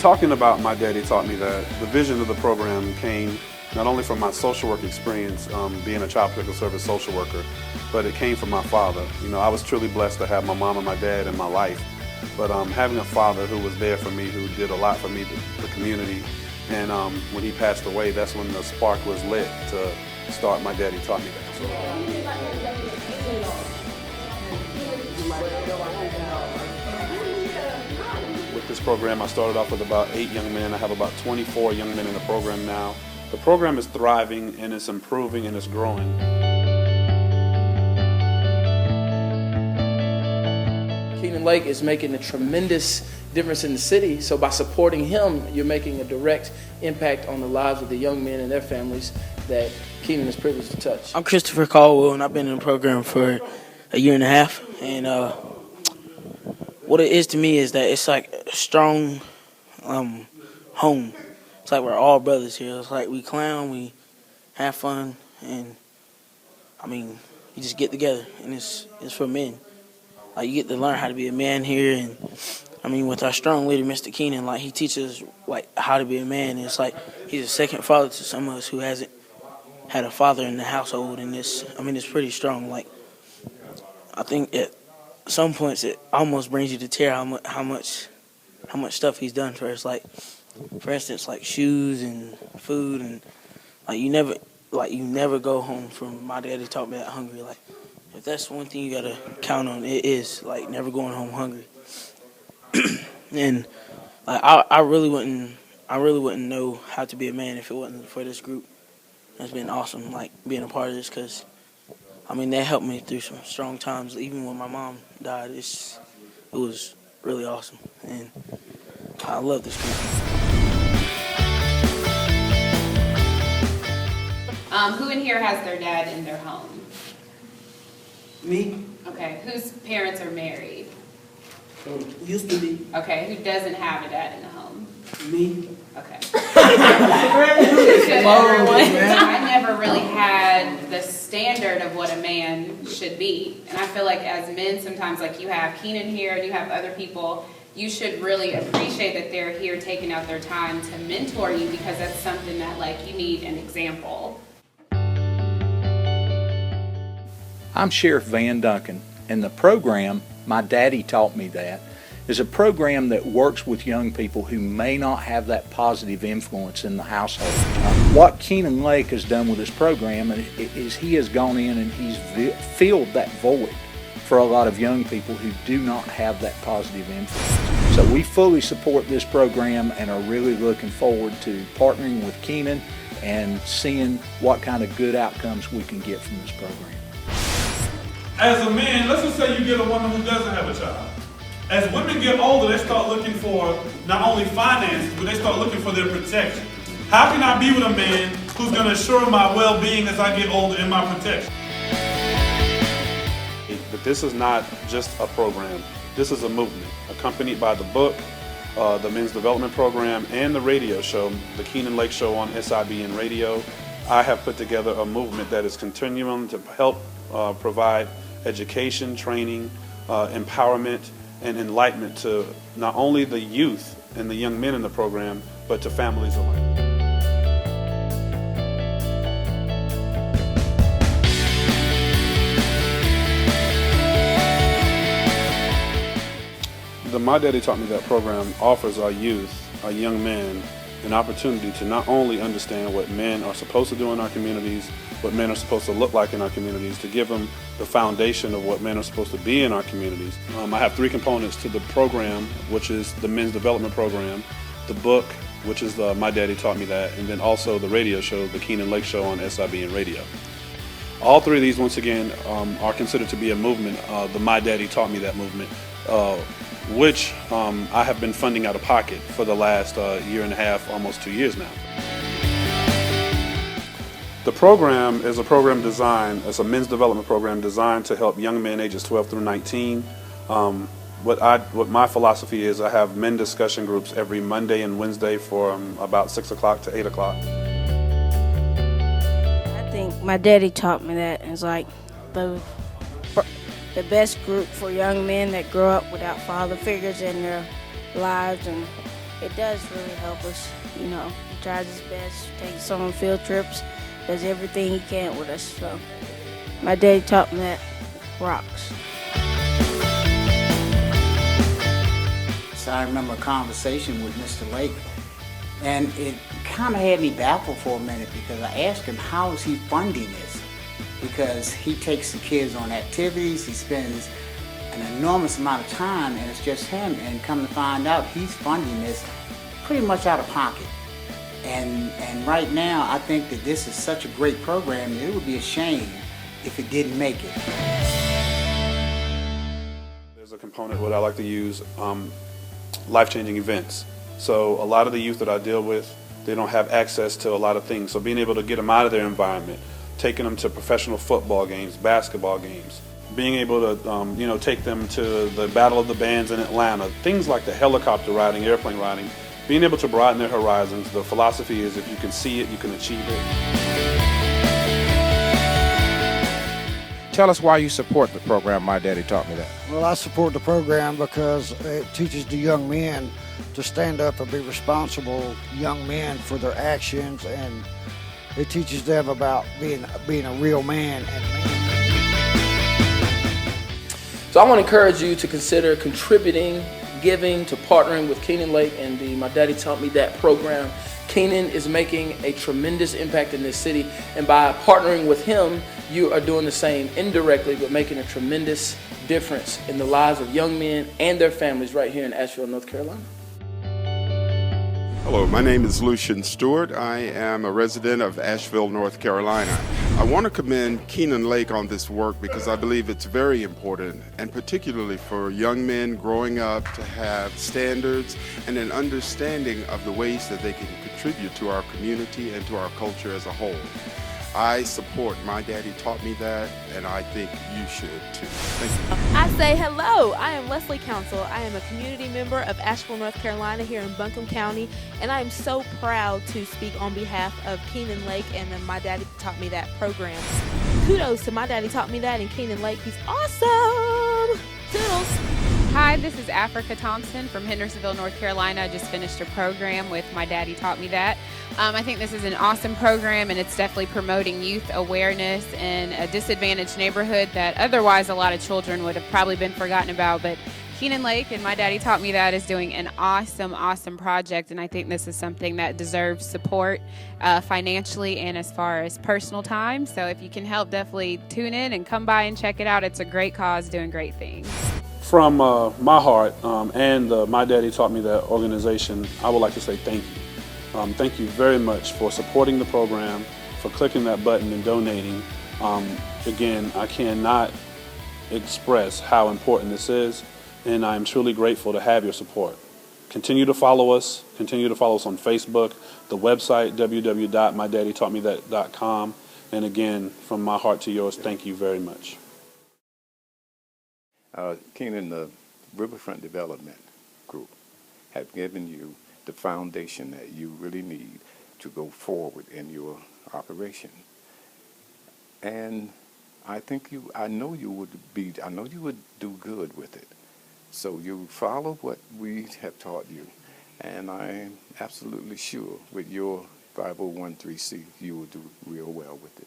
talking about My Daddy Taught Me That, the vision of the program came not only from my social work experience, being a child protective service social worker, but it came from my father. You know, I was truly blessed to have my mom and my dad in my life, but having a father who was there for me, who did a lot for me, the community, and when he passed away, that's when the spark was lit to start My Daddy Taught Me That. With this program, I started off with about 8 young men. I have about 24 young men in the program now. The program is thriving and it's improving and it's growing. Keenan Lake is making a tremendous difference in the city, so by supporting him, you're making a direct impact on the lives of the young men and their families that Keenan is privileged to touch. I'm Christopher Caldwell, and I've been in the program for a year and a half, and what it is to me is that it's like a strong home. It's like we're all brothers here. It's like we clown, we have fun, and I mean, you just get together, and it's for men. Like, you get to learn how to be a man here, and I mean, with our strong leader, Mr. Keenan, like, he teaches like how to be a man. And it's like he's a second father to some of us who hasn't had a father in the household, and it's pretty strong. Like, I think at some points it almost brings you to tears how much stuff he's done for us. Like, for instance, like shoes and food, and like you never go home from My Daddy Taught Me That hungry. Like, if that's one thing you gotta count on, it is like never going home hungry. And like I really wouldn't know how to be a man if it wasn't for this group. It's been awesome, like, being a part of this, because I mean, they helped me through some strong times. Even when my mom died, it was really awesome, and I love this group. Who in here has their dad in their home? Me? Okay, whose parents are married? Used to be. Okay, who doesn't have a dad in the home? Me? Okay. Everyone. I never really had the standard of what a man should be. And I feel like as men, sometimes, like you have Keenan here and you have other people, you should really appreciate that they're here taking out their time to mentor you, because that's something that, like, you need an example. I'm Sheriff Van Duncan, and the program, My Daddy Taught Me That, is a program that works with young people who may not have that positive influence in the household. What Keenan Lake has done with this program is he has gone in and he's filled that void for a lot of young people who do not have that positive influence. So we fully support this program and are really looking forward to partnering with Keenan and seeing what kind of good outcomes we can get from this program. As a man, let's just say you get a woman who doesn't have a child. As women get older, they start looking for not only finances, but they start looking for their protection. How can I be with a man who's going to assure my well-being as I get older and my protection? But this is not just a program. This is a movement, accompanied by the book, the Men's Development Program, and the radio show, the Keenan Lake Show on SIBN Radio. I have put together a movement that is continuing to help provide education, training, empowerment, and enlightenment to not only the youth and the young men in the program, but to families alike. The My Daddy Taught Me That program offers our youth, our young men, an opportunity to not only understand what men are supposed to do in our communities, what men are supposed to look like in our communities, to give them the foundation of what men are supposed to be in our communities. I have 3 components to the program, which is the Men's Development Program, the book, which is the My Daddy Taught Me That, and then also the radio show, the Keenan Lake Show on SIBN Radio. All 3 of these, once again, are considered to be a movement, the My Daddy Taught Me That movement, which I have been funding out of pocket for the last year and a half, almost 2 years now. The program is a program designed, it's a men's development program designed to help young men ages 12 through 19. What my philosophy is, I have men discussion groups every Monday and Wednesday from about 6 o'clock to 8 o'clock. I think My Daddy Taught Me That is like the best group for young men that grow up without father figures in their lives, and it does really help us. You know, he tries his best, takes us on field trips, does everything he can with us. So my daddy taught me that rocks. So I remember a conversation with Mr. Lake, and it kind of had me baffled for a minute because I asked him, how is he funding this? Because he takes the kids on activities, he spends an enormous amount of time, and it's just him, and come to find out he's funding this pretty much out of pocket. And right now, I think that this is such a great program that it would be a shame if it didn't make it. There's a component what I like to use, life-changing events. So a lot of the youth that I deal with, they don't have access to a lot of things. So being able to get them out of their environment, taking them to professional football games, basketball games, being able to take them to the Battle of the Bands in Atlanta, things like the helicopter riding, airplane riding, being able to broaden their horizons. The philosophy is if you can see it, you can achieve it. Tell us why you support the program, My Daddy Taught Me That. Well, I support the program because it teaches the young men to stand up and be responsible young men for their actions, and it teaches them about being a real man and man. So I want to encourage you to consider contributing, giving, to partnering with Keenan Lake and the My Daddy Taught Me That program. Keenan is making a tremendous impact in this city, and by partnering with him, you are doing the same indirectly, but making a tremendous difference in the lives of young men and their families right here in Asheville, North Carolina. Hello, my name is Lucian Stewart. I am a resident of Asheville, North Carolina. I want to commend Keenan Lake on this work because I believe it's very important, and particularly for young men growing up to have standards and an understanding of the ways that they can contribute to our community and to our culture as a whole. I support My Daddy Taught Me That, and I think you should too. Thank you. I say hello. I am Leslie Council. I am a community member of Asheville, North Carolina here in Buncombe County, and I am so proud to speak on behalf of Keenan Lake and the My Daddy Taught Me That program. Kudos to My Daddy Taught Me That and Keenan Lake. He's awesome. Toodles. Hi, this is Africa Thompson from Hendersonville, North Carolina. I just finished a program with My Daddy Taught Me That. I think this is an awesome program, and it's definitely promoting youth awareness in a disadvantaged neighborhood that otherwise a lot of children would have probably been forgotten about. But Keenan Lake and My Daddy Taught Me That is doing an awesome project, and I think this is something that deserves support financially and as far as personal time. So if you can help, definitely tune in and come by and check it out. It's a great cause doing great things. From my heart and the My Daddy Taught Me That organization, I would like to say thank you. Thank you very much for supporting the program, for clicking that button and donating. Again, I cannot express how important this is, and I am truly grateful to have your support. Continue to follow us. Continue to follow us on Facebook, the website, www.mydaddytaughtmethat.com. And again, from my heart to yours, thank you very much. Keenan, the Riverfront Development Group have given you the foundation that you really need to go forward in your operation. And I know you would do good with it. So you follow what we have taught you, and I'm absolutely sure with your 501(c) you will do real well with it.